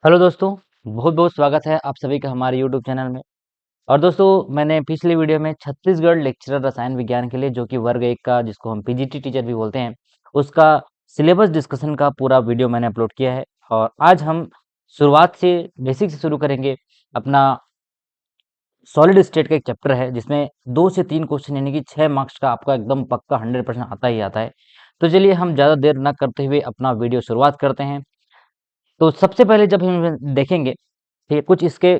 Hello दोस्तों, बहुत बहुत स्वागत है आप सभी का हमारे यूट्यूब चैनल में। और दोस्तों, मैंने पिछले वीडियो में छत्तीसगढ़ लेक्चरर रसायन विज्ञान के लिए जो कि वर्ग 1 का, जिसको हम पीजीटी टीचर भी बोलते हैं, उसका सिलेबस डिस्कशन का पूरा वीडियो मैंने अपलोड किया है। और आज हम शुरुआत से, बेसिक से शुरू करेंगे। अपना सॉलिड स्टेट का एक चैप्टर है जिसमें 2 से 3 क्वेश्चन यानी कि 6 मार्क्स का आपका एकदम पक्का 100% आता ही आता है। तो चलिए हम ज़्यादा देर ना करते हुए अपना वीडियो शुरुआत करते हैं। तो सबसे पहले जब हम देखेंगे, ठीक है, कुछ इसके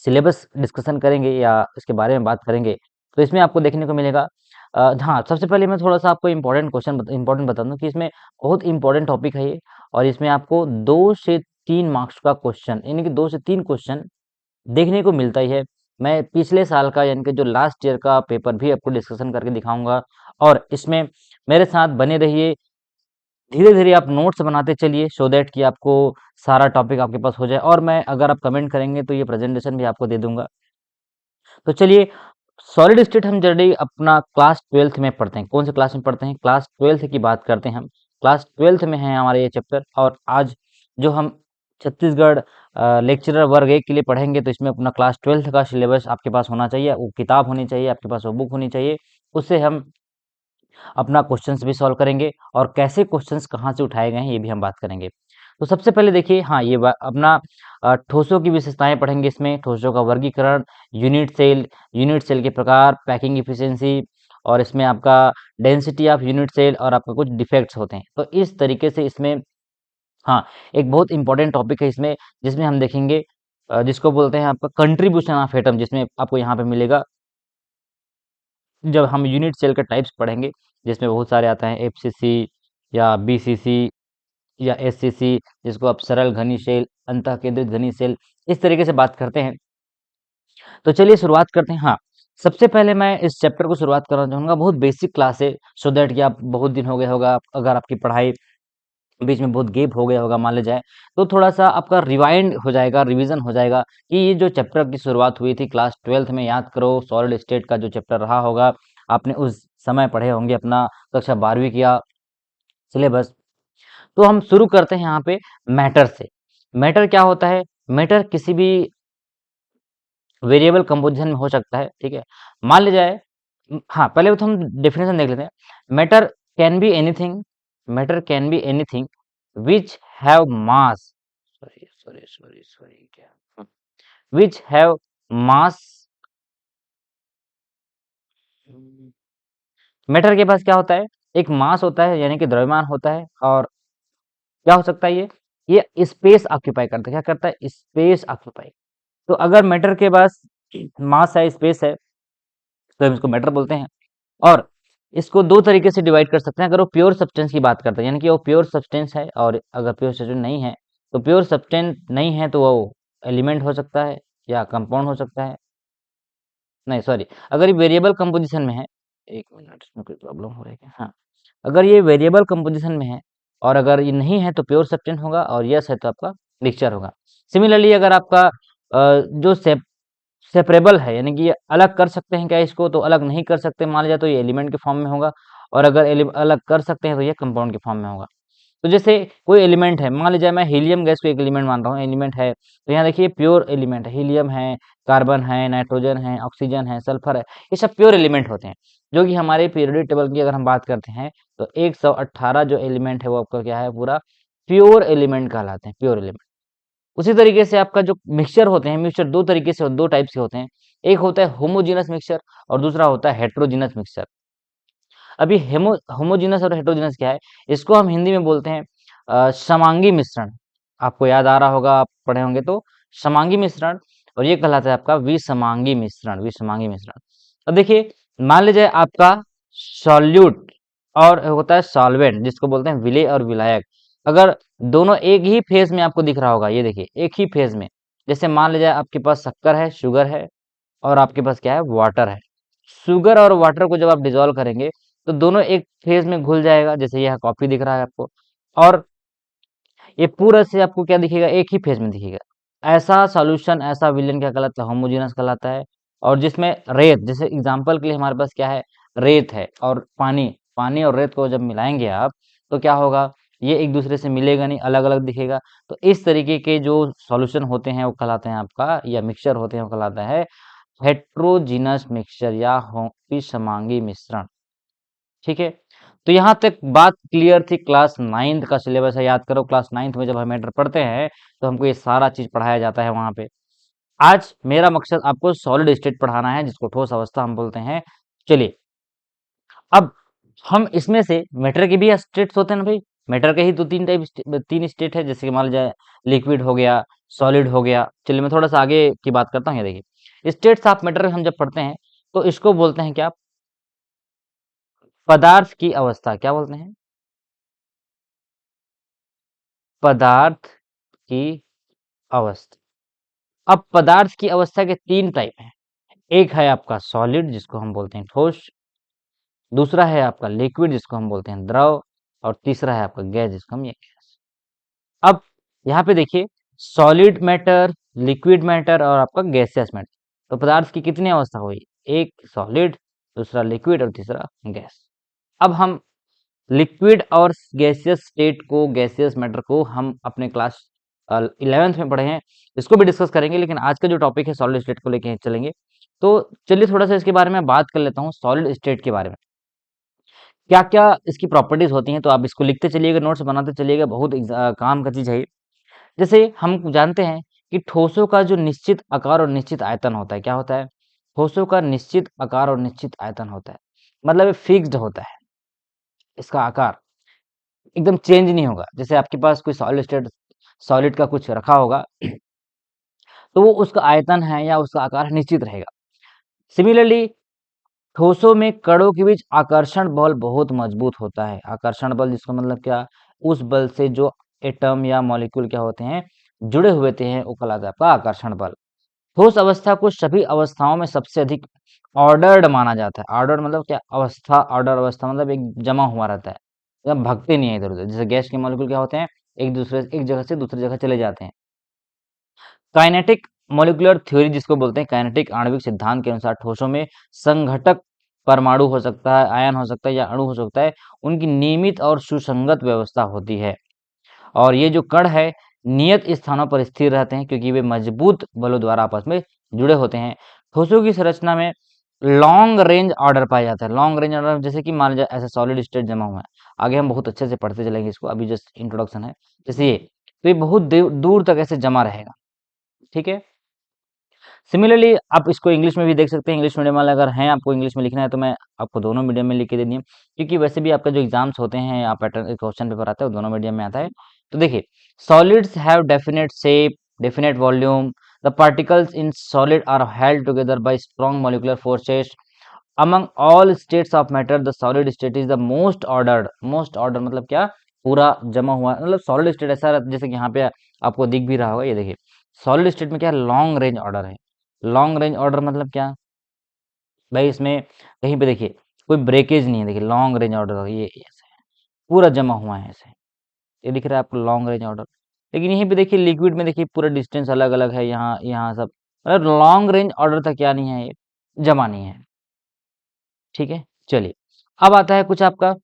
सिलेबस डिस्कशन करेंगे या इसके बारे में बात करेंगे, तो इसमें आपको देखने को मिलेगा। हाँ, सबसे पहले मैं थोड़ा-सा आपको इम्पोर्टेंट बता दूँ कि इसमें बहुत इम्पोर्टेंट टॉपिक है ये। और इसमें आपको 2 से 3 मार्क्स का क्वेश्चन, यानी कि 2 से 3 क्वेश्चन देखने को मिलता ही है। मैं पिछले साल का, यानी कि जो लास्ट ईयर का पेपर भी आपको डिस्कशन करके दिखाऊँगा। और इसमें मेरे साथ बने रहिए। धीरे-धीरे आप नोट्स बनाते चलिए सो दैट कि आपको सारा टॉपिक आपके पास हो जाए। और मैं, अगर आप कमेंट करेंगे तो ये प्रेजेंटेशन भी आपको दे दूँगा। तो चलिए, सॉलिड स्टेट हम जनरली अपना क्लास 12th में पढ़ते हैं। कौन से क्लास में पढ़ते हैं? क्लास 12th की बात करते हैं हम। क्लास 12th में है हमारा ये चैप्टर। और आज जो हम छत्तीसगढ़ लेक्चरर वर्ग 1 के लिए पढ़ेंगे, तो इसमें अपना क्लास 12th का सिलेबस आपके पास होना चाहिए, वो किताब होनी चाहिए, आपके पास वो बुक होनी चाहिए। उससे हम अपना क्वेश्चंस भी सॉल्व करेंगे और कैसे क्वेश्चंस कहाँ से उठाए गए हैं ये भी हम बात करेंगे। तो सबसे पहले देखिए, हाँ, अपना ठोसों की विशेषताएं पढ़ेंगे। इसमें ठोसों का वर्गीकरण, यूनिट सेल के प्रकार, पैकिंग इफिशियंसी, और इसमें आपका डेंसिटी ऑफ यूनिट सेल, और आपका कुछ डिफेक्ट्स होते हैं। तो इस तरीके से इसमें, हाँ, एक बहुत इंपॉर्टेंट टॉपिक है इसमें, जिसमें हम देखेंगे जिसको बोलते हैं आपका कंट्रीब्यूशन ऑफ एटम, जिसमें आपको यहाँ पे मिलेगा। जब हम यूनिट सेल के टाइप्स पढ़ेंगे, जिसमें बहुत सारे आते हैं, एफसीसी या बीसीसी या एससीसी, जिसको आप सरल घनी सेल, अंतः केंद्रित घनी सेल, इस तरीके से बात करते हैं। तो चलिए शुरुआत करते हैं। हाँ, सबसे पहले मैं इस चैप्टर को शुरुआत करना चाहूँगा। बहुत बेसिक क्लास है, सो दैट कि आप, बहुत दिन हो गया होगा, अगर आपकी पढ़ाई बीच में बहुत गैप हो गया होगा मान लिया जाए, तो थोड़ा-सा आपका रिवाइंड हो जाएगा, रिवीजन हो जाएगा कि ये जो चैप्टर की शुरुआत हुई थी क्लास 12th में, याद करो सॉलिड स्टेट का जो चैप्टर रहा होगा, आपने उस समय पढ़े होंगे अपना कक्षा 12वीं का सिलेबस। तो हम शुरू करते हैं यहाँ पे मैटर से। मैटर क्या होता है? मैटर किसी भी वेरिएबल कंपोजिशन में हो सकता है, ठीक है? मान लिया जाए, हाँ, पहले तो हम डेफिनेशन देख लेते हैं। Matter can be anything, matter can be anything which have mass, sorry क्या? Which have mass. मैटर के पास क्या होता है? एक मास होता है, यानी कि द्रव्यमान होता है। और क्या हो सकता है ये? ये स्पेस ऑक्यूपाई करता है। क्या करता है? Space occupy. तो अगर मैटर के पास मास है, स्पेस है, तो हम इसको मैटर बोलते हैं। और इसको दो तरीके से डिवाइड कर सकते हैं। अगर वो प्योर सब्सटेंस की बात करते हैं, यानी कि वो प्योर सब्सटेंस है, और अगर प्योर सब्सटेंस नहीं है, तो प्योर सब्सटेंस नहीं है तो वो एलिमेंट हो सकता है या कंपाउंड हो सकता है। नहीं, सॉरी, अगर ये वेरिएबल कंपोजिशन में है, एक मिनट, इसमें कोई प्रॉब्लम हो रही है क्या? हाँ, अगर ये वेरिएबल कंपोजिशन में है और अगर ये नहीं है तो प्योर सब्सटेंस होगा, और यस है तो आपका मिक्सचर होगा। सिमिलरली अगर आपका जो सेपरेबल है, यानी कि ये अलग कर सकते हैं क्या इसको, तो अलग नहीं कर सकते मान लिया, तो ये एलिमेंट के फॉर्म में होगा। और अगर अलग कर सकते हैं तो ये कंपाउंड के फॉर्म में होगा। तो जैसे कोई एलिमेंट है, मान लीजिए मैं हीलियम गैस को एक एलिमेंट मान रहा हूँ, एलिमेंट है, तो यहाँ देखिए प्योर एलिमेंट है, हीलियम है, कार्बन है, नाइट्रोजन है, ऑक्सीजन है, सल्फर है, ये सब प्योर एलिमेंट होते हैं। जो कि हमारे पीरियोडिक टेबल की अगर हम बात करते हैं, तो 118 जो एलिमेंट है वो आपका क्या है, पूरा प्योर एलिमेंट कहलाते हैं, प्योर एलिमेंट। उसी तरीके से आपका जो मिक्सचर होते हैं, मिक्सचर दो तरीके से, दो टाइप्स के होते हैं। एक होता है होमोजेनस मिक्सचर, और दूसरा होता है हेट्रोजेनस मिक्सचर। अभी होमोजेनस और हेट्रोजेनस क्या है, इसको हम हिंदी में बोलते हैं समांगी मिश्रण। आपको याद आ रहा होगा, आप पढ़े होंगे तो, समांगी मिश्रण। और ये कहलाता है आपका विसमांगी मिश्रण, विसमांगी मिश्रण। अब देखिए, मान लीजिए आपका सॉल्यूट और होता है सॉल्वेंट, जिसको बोलते हैं विलेय और विलायक। अगर दोनों एक ही फेज में आपको दिख रहा होगा, ये देखिए एक ही फेज में, जैसे मान लीजिए आपके पास शक्कर है, शुगर है, और आपके पास क्या है, वाटर है। शुगर और वाटर को जब आप डिजोल्व करेंगे, तो दोनों एक फेज में घुल जाएगा, जैसे यह कॉफी दिख रहा है आपको। और ये पूरा से आपको क्या दिखेगा, एक ही फेज में दिखेगा। ऐसा सॉल्यूशन, ऐसा विलयन क्या कहलाता है, होमोजेनस कहलाता है। और जिसमें रेत, जैसे एग्जांपल के लिए हमारे पास क्या है, रेत है और पानी, पानी और रेत को जब मिलाएंगे आप, तो क्या होगा, ये एक दूसरे से मिलेगा नहीं, अलग अलग दिखेगा। तो इस तरीके के जो सॉल्यूशन होते हैं वो कहलाते हैं आपका, या मिक्सचर होते हैं वो कहलाता है हेट्रोजीनस मिक्सचर या विषमांगी मिश्रण। ठीक है, तो यहाँ तक बात क्लियर थी। क्लास 9th का सिलेबस है, याद करो क्लास 9th में जब हम मैटर पढ़ते हैं तो हमको ये सारा चीज पढ़ाया जाता है वहां पे। आज मेरा मकसद आपको सॉलिड स्टेट पढ़ाना है, जिसको ठोस अवस्था हम बोलते हैं। चलिए, अब हम इसमें से मैटर के भी स्टेट्स होते हैं ना भाई। मैटर के ही तो तीन स्टेट है, जैसे कि मान लीजिए लिक्विड हो गया, सॉलिड हो गया। चलिए मैं थोड़ा सा आगे की बात करता हूँ। ये देखिए, स्टेट्स ऑफ मैटर हम जब पढ़ते हैं तो इसको बोलते हैं क्या, पदार्थ की अवस्था। क्या बोलते हैं, पदार्थ की अवस्था। अब पदार्थ की अवस्था के तीन टाइप हैं। एक है आपका सॉलिड, जिसको हम बोलते हैं ठोस। दूसरा है आपका लिक्विड, जिसको हम बोलते हैं द्रव। और तीसरा है आपका गैस, जिसको हम ये गैस। अब यहाँ पे देखिए, सॉलिड मैटर, लिक्विड मैटर और आपका गैसियस मैटर। तो पदार्थ की कितनी अवस्था हुई, एक सॉलिड, दूसरा लिक्विड और तीसरा गैस। अब हम लिक्विड और गैसियस स्टेट को, गैसियस मैटर को हम अपने क्लास 11th में पढ़े हैं, इसको भी डिस्कस करेंगे। लेकिन आज का जो टॉपिक है सॉलिड स्टेट को लेके चलेंगे। तो चलिए थोड़ा सा इसके बारे में बात कर लेता हूँ, सॉलिड स्टेट के बारे में। क्या क्या इसकी प्रॉपर्टीज होती हैं, तो आप इसको लिखते चलिएगा, नोट्स बनाते चलिएगा, बहुत काम का चीज है ये। जैसे हम जानते हैं कि ठोसों का जो निश्चित आकार और निश्चित आयतन होता है, क्या होता है, ठोसों का निश्चित आकार और निश्चित आयतन होता है। मतलब फिक्स्ड होता है, इसका आकार एकदम चेंज नहीं होगा। जैसे आपके पास कोई सॉलिड स्टेट, सॉलिड का कुछ रखा होगा, तो वो उसका आयतन है या उसका आकार निश्चित रहेगा। सिमिलरली ठोसों में कणों के बीच आकर्षण बल बहुत मजबूत होता है। आकर्षण बल, जिसका मतलब क्या, उस बल से जो एटम या मॉलिक्यूल क्या होते हैं, जुड़े हुए होते हैं, वो कहलाता है आपका आकर्षण बल। ठोस अवस्था को सभी अवस्थाओं में सबसे अधिक ऑर्डर्ड माना जाता है। ऑर्डर मतलब क्या, अवस्था, ऑर्डर अवस्था मतलब एक जमा हुआ रहता है, एकदम भगते नहीं है इधर उधर। जैसे गैस के मॉलिक्यूल क्या होते हैं, एक जगह से दूसरी जगह चले जाते हैं। काइनेटिक मॉलिक्यूलर थ्योरी, जिसको बोलते हैं काइनेटिक आणविक सिद्धांत के अनुसार, ठोसों में संघटक परमाणु हो सकता है, आयन हो सकता है या अणु हो सकता है, उनकी नियमित और सुसंगत व्यवस्था होती है। और ये जो कण है नियत स्थानों पर स्थिर रहते हैं, क्योंकि वे मजबूत बलों द्वारा आपस में जुड़े होते हैं। ठोसों की संरचना में लॉन्ग रेंज ऑर्डर पाया जाता है। लॉन्ग रेंज ऑर्डर, जैसे कि मान लीजिए ऐसे सॉलिड स्टेट जमा हुआ है, आगे हम बहुत अच्छे से पढ़ते चलेंगे इसको, अभी जस्ट इंट्रोडक्शन है। जैसे ये, तो ये बहुत दूर तक ऐसे जमा रहेगा। ठीक है, सिमिलरली आप इसको इंग्लिश में भी देख सकते हैं। इंग्लिश मीडियम वाले अगर हैं, आपको इंग्लिश में लिखना है, तो मैं आपको दोनों मीडियम में लिख के दे दिए, क्योंकि वैसे भी आपका जो एग्जाम्स होते हैं या पैटर्न क्वेश्चन पेपर आता है वो दोनों मीडियम में आता है। तो देखिए, solids have definite shape, definite volume. The particles in solid are held together by strong molecular forces. Among all states of matter the solid state is the most ordered. Most order मतलब क्या, पूरा जमा हुआ, मतलब solid state ऐसा रहता है, जैसे कि यहाँ पे आपको दिख भी रहा होगा, ये देखिए सॉलिड स्टेट में क्या है, लॉन्ग रेंज ऑर्डर है। लॉन्ग रेंज ऑर्डर मतलब क्या भाई, इसमें कहीं पे देखिए कोई ब्रेकेज नहीं है। देखिए लॉन्ग रेंज ऑर्डर, ये ऐसे है, पूरा जमा हुआ है ऐसे, ये दिख रहा है आपको लॉन्ग रेंज ऑर्डर। लेकिन यहीं पे देखिए लिक्विड में देखिए पूरा डिस्टेंस अलग अलग है, यहाँ यहाँ सब, मतलब लॉन्ग रेंज ऑर्डर तक क्या नहीं है, ये जमा नहीं है। ठीक है, चलिए अब आता है कुछ आपका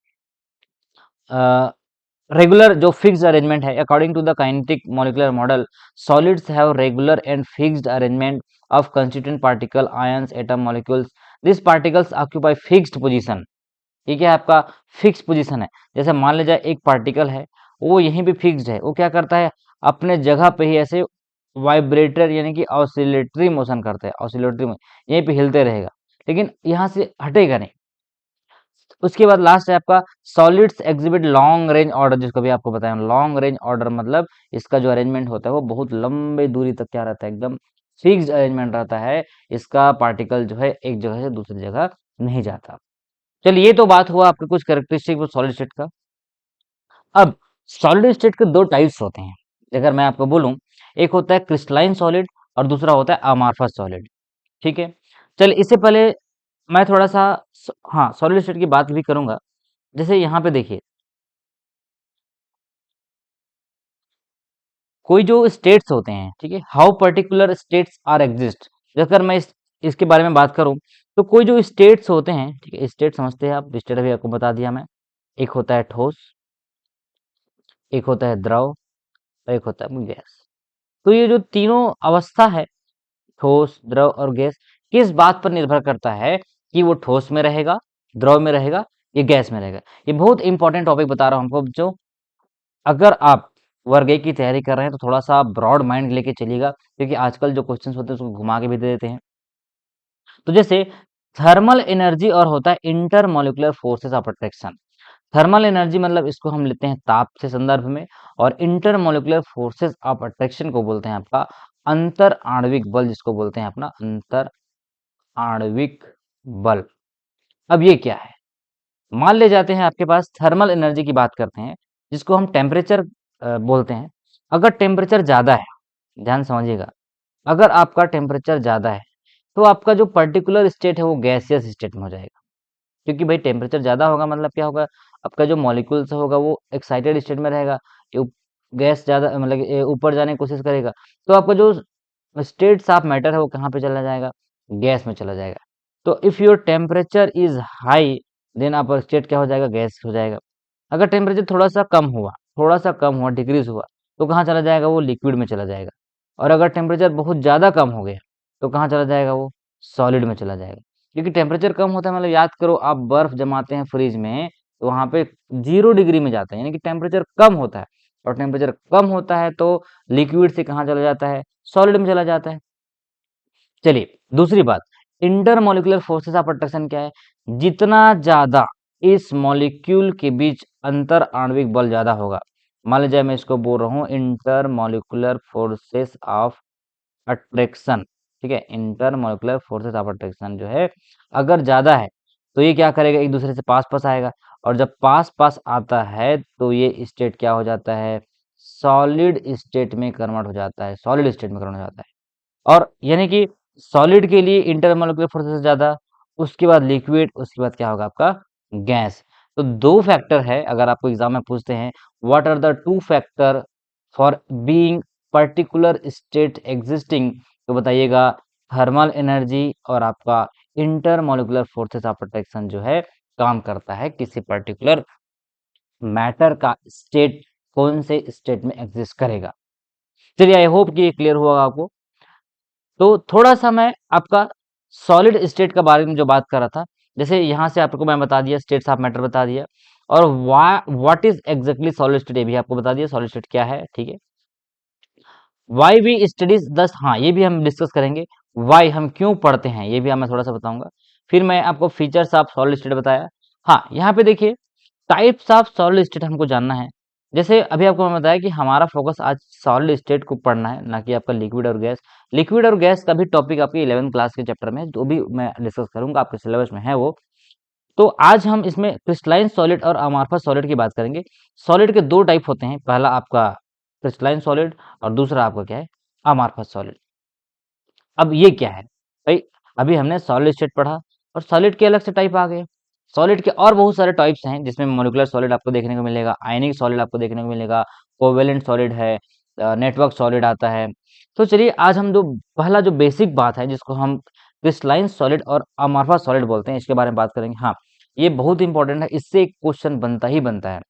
रेगुलर जो फिक्स्ड अरेंजमेंट है। According to the kinetic molecular model, solids have regular and fixed arrangement of constituent particle, ions, atom, molecules. This particles occupy fixed position. ये क्या है, आपका फिक्स पोजीशन है। जैसे मान लीजिए एक पार्टिकल है, वो यहीं पे फिक्स्ड है, वो क्या करता है, अपने जगह पे ही ऐसे वाइब्रेटर यानी कि ऑसिलेटरी मोशन करता है, ऑसिलेटरी यहीं पे हिलते रहेगा, लेकिन यहाँ से हटेगा नहीं। उसके बाद लास्ट है आपका solids exhibit long range order, जिसको भी आपको बताया लॉन्ग रेंज ऑर्डर मतलब इसका जो अरेंजमेंट होता है वो बहुत लंबे दूरी तक क्या रहता है, एकदम फिक्स्ड अरेंजमेंट रहता है। इसका पार्टिकल जो है एक जगह से दूसरी जगह नहीं जाता। चलिए, ये तो बात हुआ आपके कुछ कैरेक्टरिस्टिक सॉलिड स्टेट का। अब सॉलिड स्टेट के दो टाइप्स होते हैं, अगर मैं आपको बोलूं, एक होता है क्रिस्टलाइन सॉलिड और दूसरा होता है अमार्फस सॉलिड। ठीक है, चलिए इससे पहले मैं थोड़ा सा हाँ सॉलिड स्टेट की बात भी करूंगा। जैसे यहाँ पे देखिए, कोई जो स्टेट्स होते हैं, ठीक है, how particular states are exist. अगर मैं इसके बारे में बात करूं, तो कोई जो स्टेट्स होते हैं, ठीक है, स्टेट समझते हैं आप, स्टेट अभी आपको बता दिया मैं। एक होता है ठोस, एक होता है द्रव और एक होता है गैस। तो ये जो तीनों अवस्था है, ठोस, द्रव और गैस, किस बात पर निर्भर करता है कि वो ठोस में रहेगा, द्रव में रहेगा, या गैस में रहेगा। ये बहुत इंपॉर्टेंट टॉपिक बता रहा हूँ हमको बच्चों। अगर आप वर्ग एक की तैयारी कर रहे हैं तो थोड़ा सा ब्रॉड माइंड लेके चलिएगा, क्योंकि आजकल जो क्वेश्चंस होते हैं उसको घुमा के भी दे देते हैं। तो जैसे थर्मल एनर्जी और होता है inter molecular forces of attraction. Thermal energy मतलब इसको हम लेते हैं ताप से संदर्भ में, और inter molecular forces of attraction को बोलते हैं आपका अंतर आणविक बल, जिसको बोलते हैं अपना अंतर आणविक बल। अब ये क्या है, मान ले जाते हैं आपके पास थर्मल एनर्जी की बात करते हैं, जिसको हम टेम्परेचर बोलते हैं। अगर टेम्परेचर ज्यादा है, ध्यान समझिएगा, अगर आपका टेम्परेचर ज्यादा है तो आपका जो पर्टिकुलर स्टेट है वो गैसियस स्टेट में हो जाएगा। क्योंकि भाई टेम्परेचर ज्यादा होगा मतलब क्या होगा, आपका जो मॉलिक्यूल्स होगा वो एक्साइटेड स्टेट में रहेगा, गैस ज्यादा मतलब ऊपर जाने की कोशिश करेगा, तो आपका जो स्टेट्स ऑफ मैटर है वो कहाँ पे चला जाएगा, गैस में चला जाएगा। तो if your temperature is high then आपका स्टेट क्या हो जाएगा, गैस हो जाएगा। अगर टेम्परेचर थोड़ा सा कम हुआ, डिक्रीज हुआ, तो कहाँ चला जाएगा, वो लिक्विड में चला जाएगा। और अगर टेम्परेचर बहुत ज्यादा कम हो गया तो कहाँ चला जाएगा, वो सॉलिड में चला जाएगा। क्योंकि टेम्परेचर कम होता है मतलब याद करो, आप बर्फ जमाते हैं फ्रिज में तो वहां पे 0 डिग्री में जाता है, यानी कि टेम्परेचर कम होता है। और टेम्परेचर कम होता है तो लिक्विड से कहाँ चला जाता है, सॉलिड में चला जाता है। चलिए दूसरी बात, इंटरमोलिकुलर फोर्सेस ऑफ अट्रैक्शन क्या है, जितना ज्यादा इस मॉलिक्यूल के बीच अंतर आणविक बल ज्यादा होगा। मान लीजिए मैं इसको बोल रहा हूँ इंटरमोलिकुलर फोर्सेस ऑफ अट्रैक्शन, ठीक है, इंटरमोलिकुलर फोर्सेस ऑफ अट्रैक्शन जो है अगर ज्यादा है तो ये क्या करेगा, एक दूसरे से पास पास आएगा, और जब पास पास आता है तो ये स्टेट क्या हो जाता है, सॉलिड स्टेट में कन्वर्ट हो जाता है, सॉलिड स्टेट में कन्वर्ट हो जाता है। और यानी कि सॉलिड के लिए इंटरमोलिकुलर फोर्सेस ज्यादा, उसके बाद लिक्विड, उसके बाद क्या होगा आपका गैस। तो दो फैक्टर है, अगर आपको एग्जाम में पूछते हैं what are the two factor for being particular state existing, तो बताइएगा थर्मल एनर्जी और आपका इंटरमोलिकुलर फोर्सेस ऑफ अट्रैक्शन जो है काम करता है किसी पर्टिकुलर मैटर का स्टेट कौन से स्टेट में एग्जिस्ट करेगा। चलिए आई होप कि ये क्लियर हुआ आपको। तो थोड़ा सा मैं आपका सॉलिड स्टेट के बारे में जो बात कर रहा था, जैसे यहाँ से आपको मैं बता दिया स्टेट्स ऑफ मैटर बता दिया, और what is exactly solid state ये भी आपको बता दिया, सॉलिड स्टेट क्या है, ठीक है। वाई वी स्टडीज दस, हाँ ये भी हम डिस्कस करेंगे, वाई हम क्यों पढ़ते हैं ये भी मैं थोड़ा सा बताऊंगा। फिर मैं आपको फीचर्स ऑफ सॉलिड स्टेट बताया। हाँ यहाँ पे देखिए टाइप्स ऑफ सॉलिड स्टेट हमको जानना है। जैसे अभी आपको मैं बताया कि हमारा फोकस आज सॉलिड स्टेट को पढ़ना है, ना कि आपका लिक्विड और गैस। लिक्विड और गैस का भी टॉपिक आपके 11th क्लास के चैप्टर में जो भी मैं डिस्कस करूंगा, आपके सिलेबस में है वो। तो आज हम इसमें क्रिस्टलाइन सॉलिड और अमार्फस सॉलिड की बात करेंगे। सॉलिड के दो टाइप होते हैं, पहला आपका क्रिस्टलाइन सॉलिड और दूसरा आपका क्या है, अमार्फस सॉलिड। अब ये क्या है भाई, अभी हमने सॉलिड स्टेट पढ़ा और सॉलिड के अलग से टाइप आ गए। सॉलिड के और बहुत सारे टाइप्स हैं, जिसमें मोलिकुलर सॉलिड आपको देखने को मिलेगा, आयनिक सॉलिड आपको देखने को मिलेगा, कोवेलेंट सॉलिड है, नेटवर्क सॉलिड आता है। तो चलिए आज हम जो पहला जो बेसिक बात है जिसको हम क्रिस्टलाइन सॉलिड और अमार्फस सॉलिड बोलते हैं, इसके बारे में बात करेंगे। हाँ ये बहुत इंपॉर्टेंट है, इससे एक क्वेश्चन बनता ही बनता है।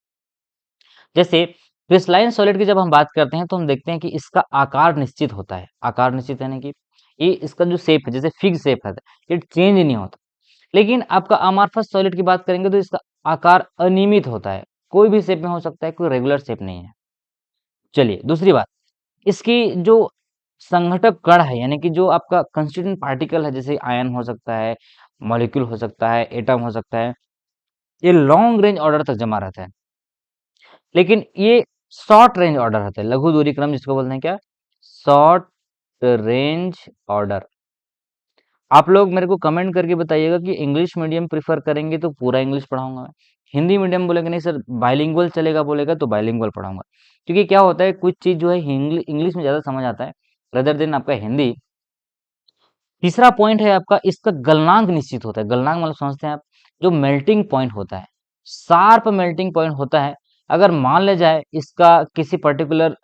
जैसे क्रिस्टलाइन सॉलिड की जब हम बात करते हैं तो हम देखते हैं कि इसका आकार निश्चित होता है, आकार निश्चित यानी कि ये इसका जो शेप है जैसे फिग शेप है, ये चेंज नहीं होता। लेकिन आपका अमार्फस सॉलिड की बात करेंगे तो इसका आकार अनियमित होता है, कोई भी शेप में हो सकता है, कोई रेगुलर शेप नहीं है। चलिए दूसरी बात, इसकी जो संघटक कण है यानी कि जो आपका कंस्टिट्यूएंट पार्टिकल है, जैसे आयन हो सकता है, मॉलिक्यूल हो सकता है, एटम हो सकता है, ये लॉन्ग रेंज ऑर्डर तक जमा रहता है। लेकिन ये शॉर्ट रेंज ऑर्डर होता है, लघु दूरी क्रम जिसको बोलते हैं क्या, शॉर्ट रेंज ऑर्डर। आप लोग मेरे को कमेंट करके बताइएगा कि इंग्लिश मीडियम प्रिफर करेंगे तो पूरा इंग्लिश पढ़ाऊंगा मैं, हिंदी मीडियम बोलेंगे नहीं सर बाइलिंगुअल चलेगा बोलेगा तो बाइलिंगुअल पढ़ाऊंगा। क्योंकि क्या होता है कुछ चीज जो है इंग्लिश में ज्यादा समझ आता है रदर देन आपका हिंदी। तीसरा पॉइंट है आपका इसका गलनांक निश्चित होता है, गलनांक मतलब समझते हैं आप, जो मेल्टिंग पॉइंट होता है, शार्प मेल्टिंग पॉइंट होता है। अगर मान ले जाए इसका किसी पर्टिकुलर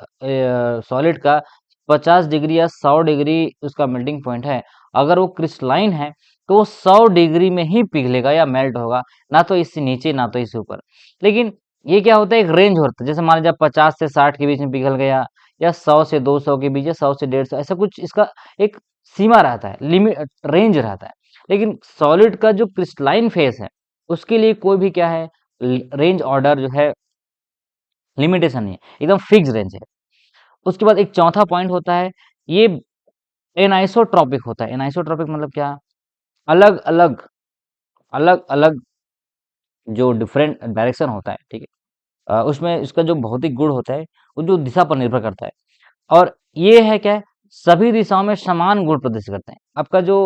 सॉलिड का 50 डिग्री या 100 डिग्री उसका मेल्टिंग पॉइंट है, अगर वो क्रिस्टलाइन है तो वो 100 डिग्री में ही पिघलेगा या मेल्ट होगा, ना तो इससे नीचे ना तो इससे ऊपर। लेकिन ये क्या होता है, एक रेंज होता है, जैसे मान लीजिए 50 से 60 के बीच में पिघल गया, या 100 से 200 के बीच, या 100 से 150, ऐसा कुछ इसका एक सीमा रहता है, लिमिट रेंज रहता है। लेकिन सॉलिड का जो क्रिस्टलाइन फेस है, उसके लिए कोई भी क्या है, रेंज ऑर्डर जो है, लिमिटेशन नहीं है, एकदम फिक्स रेंज है। उसके बाद एक चौथा पॉइंट होता है, ये एनाइसोट्रॉपिक होता है। एनाइसोट्रॉपिक मतलब क्या, अलग अलग, अलग अलग जो डिफरेंट डायरेक्शन होता है, ठीक है, उसमें इसका जो भौतिक गुण होता है, वो जो दिशा पर निर्भर करता है। और ये है क्या है, सभी दिशाओं में समान गुण प्रदर्शित करते हैं। आपका जो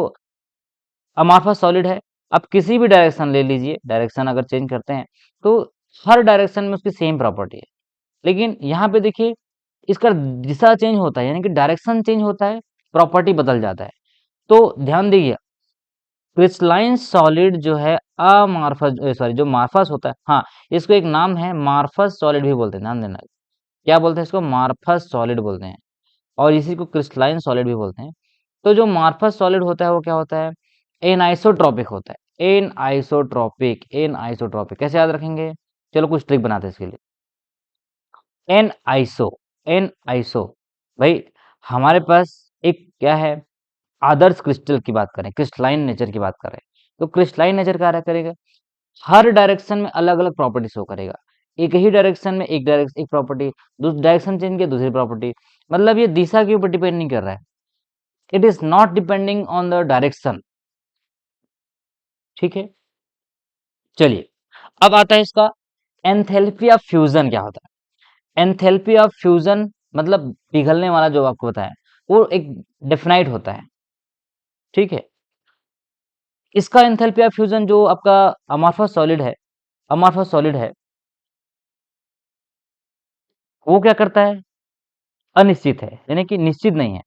अमार्फस सॉलिड है, आप किसी भी डायरेक्शन ले लीजिए, डायरेक्शन अगर चेंज करते हैं, तो हर डायरेक्शन में उसकी सेम प्रॉपर्टी है। लेकिन यहाँ पे देखिए, इसका दिशा चेंज होता है, यानी कि डायरेक्शन चेंज होता है, प्रॉपर्टी बदल जाता है। तो ध्यान दीजिए, क्रिस्टलाइन सॉलिड जो है अमार्फस, सॉरी, जो मार्फस होता है, हाँ, इसको एक नाम है, मार्फस सॉलिड भी बोलते हैं, ध्यान देना। क्या बोलते हैं इसको, मार्फस सॉलिड बोलते हैं, और इसी को क्रिस्टलाइन सॉलिड भी बोलते हैं। तो जो मार्फस सॉलिड होता है वो क्या होता है, एनाइसोट्रॉपिक होता है। एनाइसोट्रॉपिक, एनाइसोट्रॉपिक कैसे याद रखेंगे, चलो कुछ ट्रिक बनाते हैं इसके लिए। एन आइसो, एन आइसो, भाई हमारे पास एक क्या है, आदर्श क्रिस्टल की बात करें, क्रिस्टलाइन नेचर की बात करें, तो क्रिस्टलाइन नेचर क्या करेगा, हर डायरेक्शन में अलग अलग प्रॉपर्टी शो करेगा। एक ही डायरेक्शन में एक प्रॉपर्टी, दूसरी डायरेक्शन चेंज किया दूसरी प्रॉपर्टी। मतलब ये दिशा के ऊपर डिपेंड नहीं कर रहा है, it is not depending on the direction. ठीक है, चलिए, अब आता है इसका एंथैल्पी ऑफ फ्यूजन क्या होता है। एंथैल्पी ऑफ फ्यूजन मतलब पिघलने वाला, जो आपको बताया, वो एक डेफिनाइट होता है। ठीक है, इसका एंथैल्पी ऑफ फ्यूजन जो आपका अमॉर्फस सॉलिड है, अमॉर्फस सॉलिड है, वो क्या करता है, अनिश्चित है, यानी कि निश्चित नहीं है।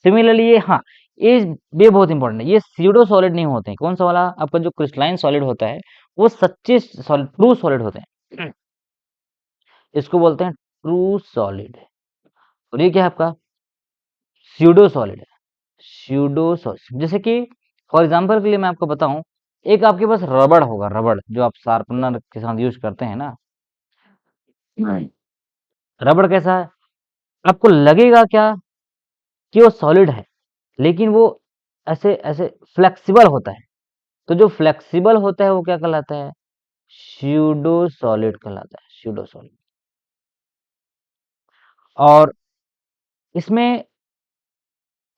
सिमिलरली ये, हाँ, ये बहुत इंपॉर्टेंट है, ये स्यूडो सॉलिड नहीं होते हैं। कौन सा वाला, आपका जो क्रिस्टलाइन सॉलिड होता है, वो सच्चे सॉलिड, ट्रू सॉलिड होते हैं। इसको बोलते हैं ट्रू सॉलिड। और ये क्या है आपका, स्यूडो सॉलिड है। स्यूडो सॉलिड, जैसे कि फॉर एग्जांपल के लिए मैं आपको बताऊं, एक आपके पास रबड़ होगा, रबड़ जो आप शार्पनर के साथ यूज करते हैं ना, रबड़ कैसा है, आपको लगेगा क्या कि वो सॉलिड है, लेकिन वो ऐसे ऐसे फ्लेक्सिबल होता है। तो जो फ्लेक्सिबल होता है वो क्या कहलाता है, स्यूडो सॉलिड कहलाता है, स्यूडो सॉलिड। और इसमें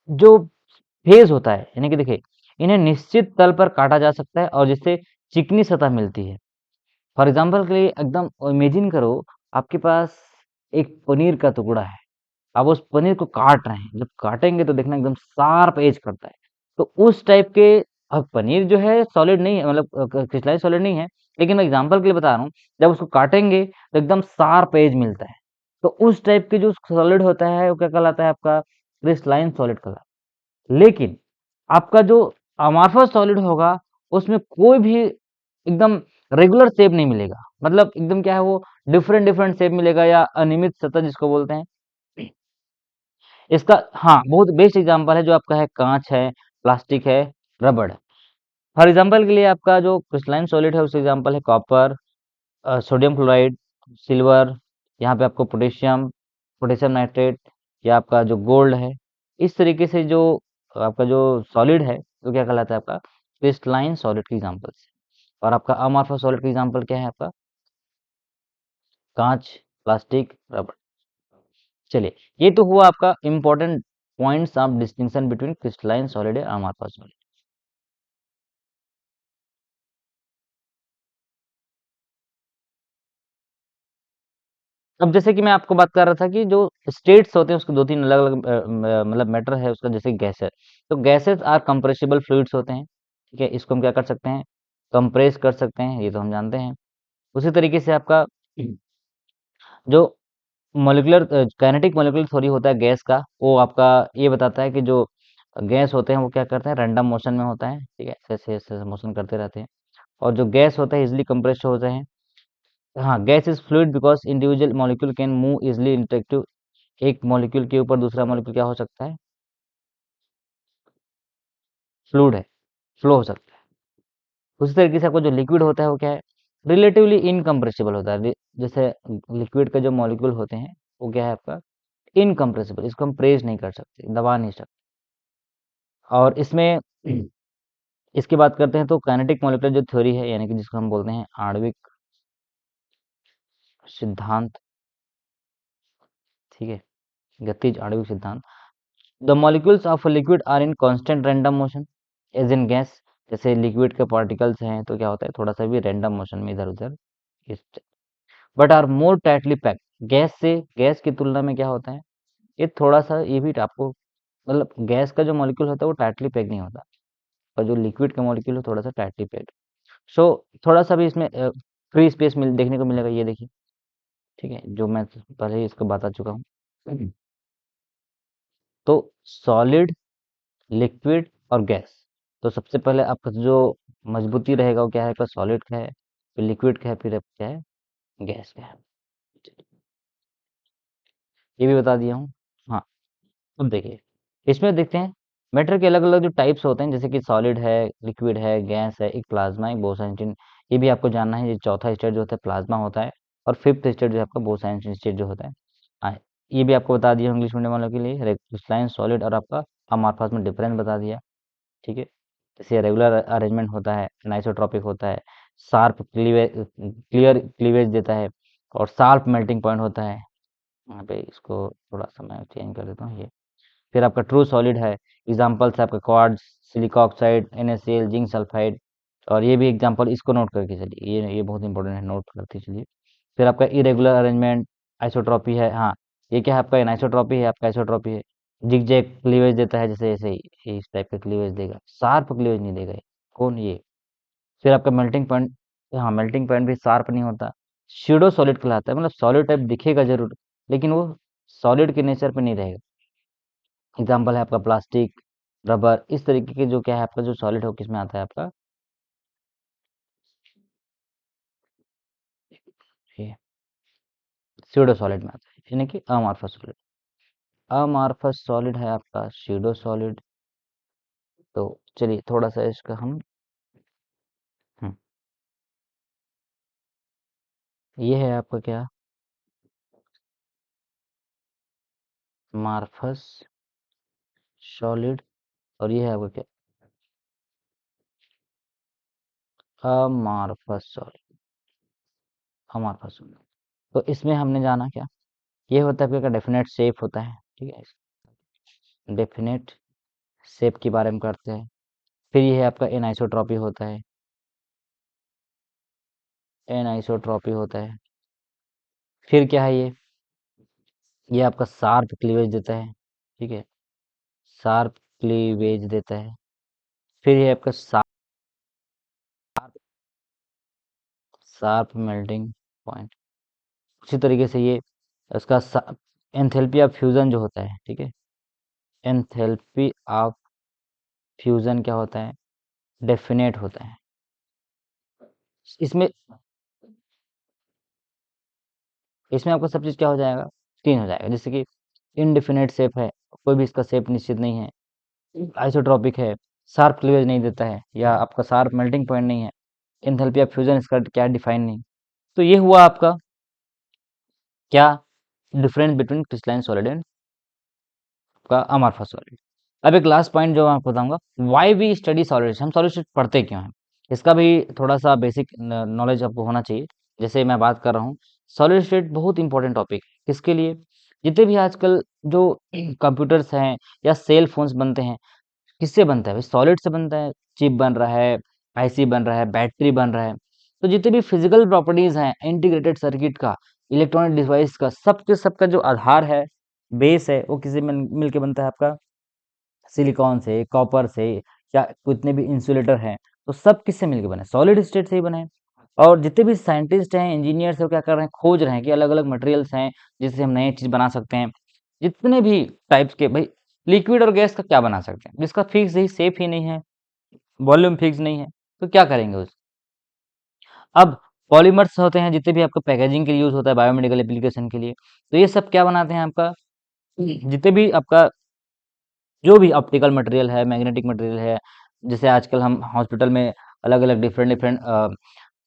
जो फेज होता है, यानी कि देखिए, इन्हें निश्चित तल पर काटा जा सकता है और जिससे चिकनी सतह मिलती है। फॉर एग्जाम्पल के लिए एकदम इमेजिन करो, आपके पास एक पनीर का टुकड़ा है, आप उस पनीर को काट रहे हैं, जब काटेंगे तो देखना एकदम शार्प एज करता है। तो उस टाइप के, अब पनीर जो है सॉलिड नहीं है, मतलब क्रिस्टलाइन सॉलिड नहीं है, लेकिन मैं एग्जांपल के लिए बता रहा हूँ, जब उसको काटेंगे तो एकदम शार्प एज मिलता है। तो उस टाइप के जो सॉलिड होता है वो क्या कहलाता है, आपका क्रिस्टलाइन सॉलिड कहलाता है। लेकिन आपका जो अमॉर्फस सॉलिड होगा, उसमें कोई भी एकदम रेगुलर शेप नहीं मिलेगा, मतलब एकदम क्या है वो, डिफरेंट डिफरेंट शेप मिलेगा, या अनियमित सतह जिसको बोलते हैं। इसका, हाँ, बहुत बेस्ट एग्जांपल है जो आपका है, कांच है, प्लास्टिक है, रबड़ है। फॉर एग्जांपल के लिए आपका जो क्रिस्टलाइन सॉलिड है, उसका एग्जांपल है कॉपर, सोडियम क्लोराइड, सिल्वर, यहाँ पे आपको पोटेशियम, पोटेशियम नाइट्रेट, या आपका जो गोल्ड है। इस तरीके से जो आपका जो सॉलिड है, तो क्या कहलाता है, आपका क्रिस्टलाइन सॉलिड के एग्जांपल से। और आपका अमॉर्फस सॉलिड का एग्जांपल क्या है, आपका कांच, प्लास्टिक, रबड़। चलिए, ये तो हुआ आपका important points of distinction between crystalline solid और अमॉर्फस सॉलिड। अब जैसे कि मैं आपको बात कर रहा था कि जो स्टेट्स होते हैं उसके दो तीन अलग अलग मतलब मैटर है उसका, जैसे गैसेस, तो गैसेस आर कंप्रेसिबल फ्लूइड्स होते हैं। ठीक है, इसको हम क्या कर सकते हैं, कंप्रेस कर सकते हैं, ये तो हम जानते हैं। उसी तरीके से आपका जो मोलिकुलर काइनेटिक मोलिकुलर थ्योरी होता है गैस का, वो आपका ये बताता है कि जो गैस होते हैं वो क्या करते हैं, रैंडम मोशन में होता है। ठीक है, ऐसे ऐसे ऐसे मोशन करते रहते हैं, और जो गैस होता है इजिली कंप्रेस्ड होते हैं। हाँ, gas is fluid because individual molecule can move easily interactive. एक मॉलिक्यूल के ऊपर दूसरा मॉलिक्यूल क्या हो सकता है, फ्लूइड है, फ्लो हो सकता है। उसी तरीके से आपको जो लिक्विड होता है वो क्या है, रिलेटिवली इनकम्प्रेसिबल होता है। जैसे लिक्विड के जो मॉलिक्यूल होते हैं वो क्या है आपका, इनकम्प्रेसिबल, इसको हम प्रेस नहीं कर सकते, दबा नहीं सकते। और इसमें इसकी बात करते हैं तो काइनेटिक मॉलिक्यूलर जो थ्योरी है, यानी कि जिसको हम बोलते हैं आणविक सिद्धांत, ठीक है, गतिज आणविक सिद्धांत। The molecules of a liquid are in constant random motion as in gas. जैसे लिक्विड के पार्टिकल्स हैं तो क्या होता है, थोड़ा सा भी रैंडम मोशन में इधर उधर, but are more tightly packed. Gas की तुलना में क्या होता है, ये थोड़ा सा, ये भी आपको मतलब गैस का जो मॉलिक्यूल होता है वो टाइटली पैक नहीं होता, और जो लिक्विड का मॉलिक्यूल है थोड़ा सा टाइटली पैक्ड। सो थोड़ा सा भी इसमें फ्री स्पेस मिल देखने को मिलेगा, ये देखिए, ठीक है, जो मैं पहले ही इसको बता चुका हूँ। तो सॉलिड, लिक्विड और गैस, तो सबसे पहले आपका जो मजबूती रहेगा वो क्या है, आपका सॉलिड का है, फिर लिक्विड का है, फिर आपका क्या है, गैस का है। ये भी बता दिया हूँ। हाँ, अब देखिए, इसमें देखते हैं मैटर के अलग अलग जो टाइप्स होते हैं, जैसे कि सॉलिड है, लिक्विड है, गैस है, एक प्लाज्मा, एक बोसॉन। ये भी आपको जानना है। ये चौथा स्टेट जो होता है प्लाज्मा होता है, और फिफ्थ स्टेट जो है आपका बोसॉन स्टेट जो होता है। हाँ, ये भी आपको बता दिया इंग्लिश मीडियम वालों के लिए, क्रिस्टलाइन, सॉलिड और आपका अमार्फस में डिफरेंस बता दिया, ठीक है। जैसे रेगुलर अरेंजमेंट होता है, अनाइसोट्रॉपिक होता है, शार्प क्लियर क्लीवेज देता है, और शार्प मेल्टिंग पॉइंट होता है। यहाँ पे इसको थोड़ा सा मैं चेंज कर देता हूँ, ये। फिर आपका ट्रू सॉलिड है, एग्जांपल्स है आपका quartz, silica oxide, NaCl, zinc sulphide. और ये भी एग्जांपल, इसको नोट करके चलिए, ये बहुत इंपॉर्टेंट है, नोट करते चलिए। फिर आपका इरेगुलर अरेंजमेंट, आइसोट्रॉपी है, हाँ, ये क्या है आपका, एनाइसोट्रॉपी है, आपका आइसोट्रॉपी है। जिगजैग क्लीवेज देता है, जैसे ऐसे ही इस टाइप का क्लीवेज देगा, शार्प क्लीवेज नहीं देगा ये। कौन ये? फिर आपका मेल्टिंग पॉइंट, हाँ, मेल्टिंग पॉइंट भी शार्प नहीं होता, स्यूडो सॉलिड कहलाता है, मतलब सॉलिड टाइप दिखेगा जरूर, लेकिन वो सॉलिड के नेचर पे नहीं रहेगा। एग्जाम्पल है आपका प्लास्टिक, रबर, इस तरीके के जो क्या है आपका जो सॉलिड है वो किसमें आता है आपका, ये स्यूडो सॉलिड में आता है, यानी कि अमार्फस सॉलिड। अमार्फस सॉलिड है आपका स्यूडो सॉलिड। तो चलिए थोड़ा सा इसका हम, हम्म, ये है आपका क्या, मार्फस सॉलिड, और ये है आपका क्या, अमार्फस सॉलिड, अमार्फस सॉलिड। तो इसमें हमने जाना क्या, ये होता है आपका डेफिनेट शेप होता है, ठीक है, डेफिनेट शेप के बारे में करते हैं। फिर ये है आपका एनाइसोट्रॉपी होता है, एनाइसोट्रॉपी होता है। फिर क्या है ये आपका शार्प क्लीवेज देता है, ठीक है, शार्प क्लीवेज देता है। फिर ये आपका शार्प शार्प मेल्टिंग पॉइंट। उसी तरीके से ये उसका एंथैल्पी ऑफ फ्यूजन जो होता है, ठीक है, एंथैल्पी ऑफ फ्यूजन क्या होता है, डेफिनेट होता है। इसमें इसमें आपका सब चीज़ क्या हो जाएगा, तीन हो जाएगा। जैसे कि इनडिफिनेट शेप है, कोई भी इसका शेप निश्चित नहीं है। आइसोट्रॉपिक है, शार्प क्लीवेज नहीं देता है, या आपका शार्प मेल्टिंग पॉइंट नहीं है। एंथैल्पी ऑफ फ्यूजन इसका क्या डिफाइन नहीं। तो ये हुआ आपका क्या, difference between crystalline solid and का अमॉर्फस सॉलिड। अब एक लास्ट पॉइंट जो मैं आपको बताऊंगा, व्हाई वी स्टडी सॉलिड, हम सॉलिड स्टेट पढ़ते क्यों हैं, इसका भी थोड़ा सा बेसिक नॉलेज आपको होना चाहिए। जैसे मैं बात कर रहा हूँ, सॉलिड स्टेट बहुत इंपॉर्टेंट टॉपिक है, किसके लिए, जितने भी आजकल जो कंप्यूटर्स हैं या सेल फोन्स बनते हैं, किससे बनता है भाई, सॉलिड से बनता है। चिप बन रहा है, IC बन रहा है, बैटरी बन रहा है। तो जितने भी फिजिकल प्रॉपर्टीज हैं इंटीग्रेटेड सर्किट का, इलेक्ट्रॉनिक डिवाइस का, सबके सबका जो आधार है, बेस है, वो किसी में मिल के बनता है आपका, सिलिकॉन से, कॉपर से, या कितने भी इंसुलेटर हैं, तो सब किससे मिलके बने, सॉलिड स्टेट से ही बने हैं। और जितने भी साइंटिस्ट हैं, इंजीनियर्स हैं, वो क्या कर रहे हैं, खोज रहे हैं कि अलग अलग मटेरियल्स हैं जिससे हम नई चीज बना सकते हैं। जितने भी टाइप्स के भाई, लिक्विड और गैस का क्या बना सकते हैं, जिसका फिक्स ही शेप ही नहीं है, वॉल्यूम फिक्स नहीं है, तो क्या करेंगे उस। अब पॉलीमर्स होते हैं, जितने भी आपका पैकेजिंग के लिए यूज होता है, बायोमेडिकल एप्लीकेशन के लिए, तो ये सब क्या बनाते हैं आपका, जितने भी आपका जो भी ऑप्टिकल मटेरियल है, मैग्नेटिक मटेरियल है, जैसे आजकल हम हॉस्पिटल में अलग अलग डिफरेंट डिफरेंट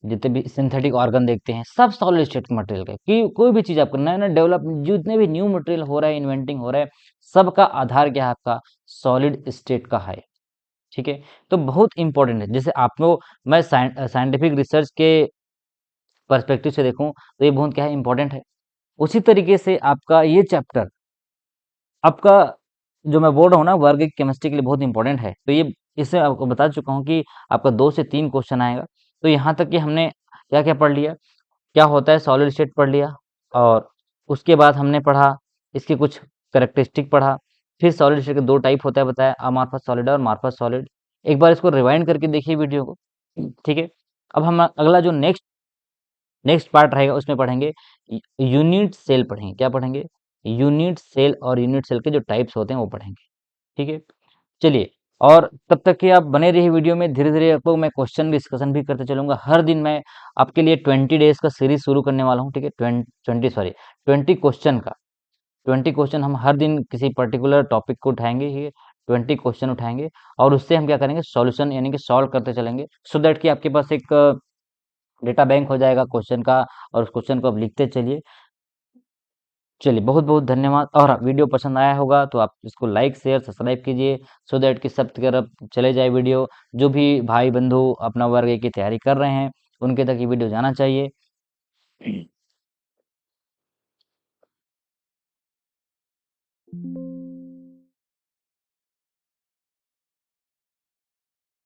जितने भी सिंथेटिक ऑर्गन देखते हैं सब सॉलिड स्टेट मटेरियल का, कि कोई भी चीज आपको नया नया डेवलप, जितने भी न्यू मटेरियल हो रहा है, इन्वेंटिंग हो रहा है, सबका आधार क्या है आपका, सॉलिड स्टेट का है। ठीक है, तो बहुत इंपॉर्टेंट है। जैसे आपको मैं साइंटिफिक रिसर्च के पर्सपेक्टिव से देखूं तो ये बहुत क्या है, इंपॉर्टेंट है। उसी तरीके से आपका ये चैप्टर, आपका जो मैं बोल रहा हूँ ना, वर्ग केमिस्ट्री के लिए बहुत इंपॉर्टेंट है। तो ये इससे आपको बता चुका हूँ कि आपका 2 से 3 क्वेश्चन आएगा। तो यहाँ तक कि हमने क्या क्या पढ़ लिया, क्या होता है सॉलिड स्टेट पढ़ लिया, और उसके बाद हमने पढ़ा इसके कुछ करेक्टरिस्टिक पढ़ा। फिर सॉलिड स्टेट के 2 टाइप होता है बताया, अमार्फस सॉलिड और मार्फस सॉलिड। एक बार इसको रिवाइंड करके देखिए वीडियो को। ठीक है, अब हम अगला जो नेक्स्ट नेक्स्ट पार्ट रहेगा उसमें पढ़ेंगे यूनिट सेल, पढ़ेंगे क्या पढ़ेंगे, यूनिट सेल, और यूनिट सेल के जो टाइप्स होते हैं वो पढ़ेंगे। ठीक है, चलिए, और तब तक कि आप बने रहिए वीडियो में। धीरे धीरे आपको मैं क्वेश्चन डिस्कशन भी करते चलूंगा। हर दिन मैं आपके लिए 20 डेज का सीरीज शुरू करने वाला हूँ। ठीक है, 20 क्वेश्चन का, 20 क्वेश्चन हम हर दिन किसी पर्टिकुलर टॉपिक को उठाएंगे। ये 20 क्वेश्चन उठाएंगे, और उससे हम क्या करेंगे, सॉल्यूशन यानी कि सॉल्व करते चलेंगे, सो दैट कि आपके पास एक डेटा बैंक हो जाएगा क्वेश्चन का, और उस क्वेश्चन को आप लिखते चलिए। चलिए, बहुत बहुत धन्यवाद। और हाँ, वीडियो पसंद आया होगा तो आप इसको लाइक शेयर सब्सक्राइब कीजिए, सो दैट कि सब तरफ चले जाए वीडियो। जो भी भाई बंधु अपना वर्ग की तैयारी कर रहे हैं, उनके तक ये वीडियो जाना चाहिए।